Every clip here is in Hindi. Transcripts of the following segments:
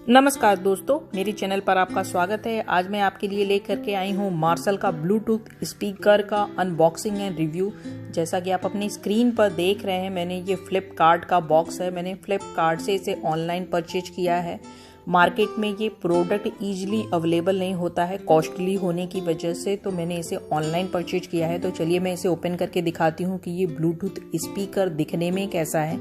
नमस्कार दोस्तों, मेरे चैनल पर आपका स्वागत है। आज मैं आपके लिए लेकर के आई हूँ मार्शल का ब्लूटूथ स्पीकर का अनबॉक्सिंग एंड रिव्यू। जैसा कि आप अपनी स्क्रीन पर देख रहे हैं, मैंने ये फ्लिपकार्ट का बॉक्स है। मैंने फ्लिपकार्ट से इसे ऑनलाइन परचेज किया है। मार्केट में ये प्रोडक्ट ईजिली अवेलेबल नहीं होता है कॉस्टली होने की वजह से, तो मैंने इसे ऑनलाइन परचेज किया है। तो चलिए मैं इसे ओपन करके दिखाती हूँ कि ये ब्लूटूथ स्पीकर दिखने में कैसा है।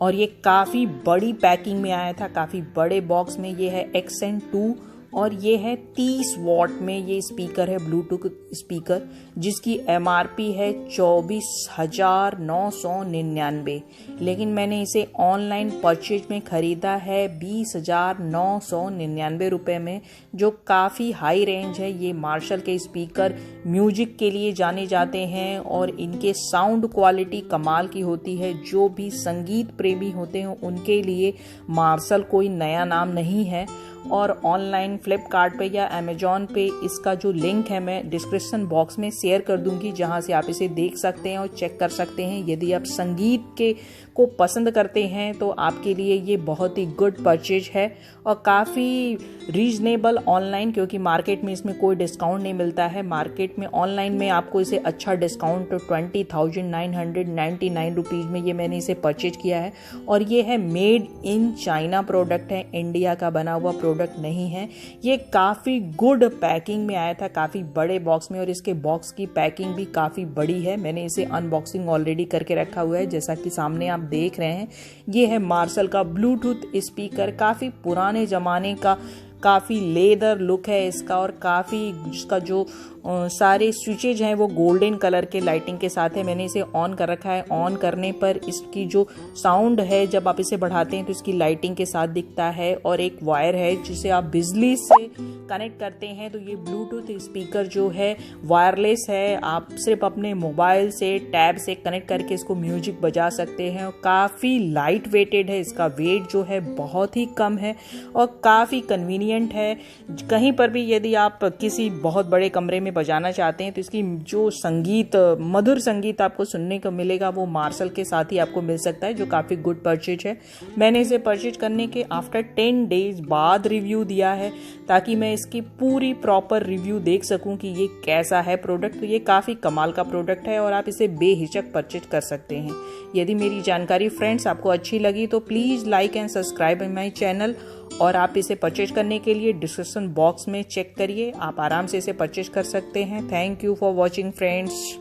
और ये काफ़ी बड़ी पैकिंग में आया था, काफ़ी बड़े बॉक्स में। ये है एक्सन 2 और ये है 30 वॉट में ये स्पीकर है, ब्लूटूथ स्पीकर, जिसकी MRP है 24,999। लेकिन मैंने इसे ऑनलाइन परचेज में ख़रीदा है 20,999 रुपये में, जो काफ़ी हाई रेंज है। ये मार्शल के स्पीकर म्यूजिक के लिए जाने जाते हैं और इनके साउंड क्वालिटी कमाल की होती है। जो भी संगीत प्रेमी होते हैं उनके लिए मार्शल कोई नया नाम नहीं है। और ऑनलाइन फ्लिपकार्ट पे या अमेजॉन पे इसका जो लिंक है मैं डिस्क्रिप्शन बॉक्स में शेयर कर दूंगी, जहां से आप इसे देख सकते हैं और चेक कर सकते हैं। यदि आप संगीत को पसंद करते हैं तो आपके लिए ये बहुत ही गुड परचेज है और काफ़ी रीजनेबल ऑनलाइन, क्योंकि मार्केट में इसमें कोई डिस्काउंट नहीं मिलता है। मार्केट में ऑनलाइन में आपको इसे अच्छा डिस्काउंट 20,999 रुपीज़ में ये मैंने इसे परचेज किया है। और ये है मेड इन चाइना प्रोडक्ट है, इंडिया का बना हुआ प्रोडक्ट नहीं है। ये काफ़ी गुड पैकिंग में आया था, काफ़ी बड़े बॉक्स में, और इसके बॉक्स की पैकिंग भी काफ़ी बड़ी है। मैंने इसे अनबॉक्सिंग ऑलरेडी करके रखा हुआ है, जैसा कि सामने आप देख रहे हैं। ये है मार्शल का ब्लूटूथ स्पीकर, काफ़ी पुराने ज़माने का, काफ़ी लेदर लुक है इसका, और काफ़ी इसका जो सारे स्विचेज हैं वो गोल्डन कलर के लाइटिंग के साथ है। मैंने इसे ऑन कर रखा है। ऑन करने पर इसकी जो साउंड है, जब आप इसे बढ़ाते हैं तो इसकी लाइटिंग के साथ दिखता है। और एक वायर है जिसे आप बिजली से कनेक्ट करते हैं। तो ये ब्लूटूथ स्पीकर जो है वायरलेस है, आप सिर्फ अपने मोबाइल से टैब से कनेक्ट करके इसको म्यूजिक बजा सकते हैं। और काफ़ी लाइट वेटेड है, इसका वेट जो है बहुत ही कम है और काफ़ी कन्वीनियंट है। कहीं पर भी यदि आप किसी बहुत बड़े कमरे में बजाना चाहते हैं तो इसकी जो संगीत, मधुर संगीत आपको सुनने को मिलेगा, वो मार्शल के साथ ही आपको मिल सकता है, जो काफ़ी गुड परचेज है। मैंने इसे परचेज करने के आफ्टर 10 डेज बाद रिव्यू दिया है, ताकि मैं इसकी पूरी प्रॉपर रिव्यू देख सकूं कि ये कैसा है प्रोडक्ट। तो ये काफ़ी कमाल का प्रोडक्ट है और आप इसे बेहिचक परचेज कर सकते हैं। यदि मेरी जानकारी फ्रेंड्स आपको अच्छी लगी तो please like and subscribe my channel. और आप इसे परचेज करने के लिए डिस्क्रिप्शन बॉक्स में चेक करिए, आप आराम से इसे परचेज कर सकते हैं। Thank you for watching friends.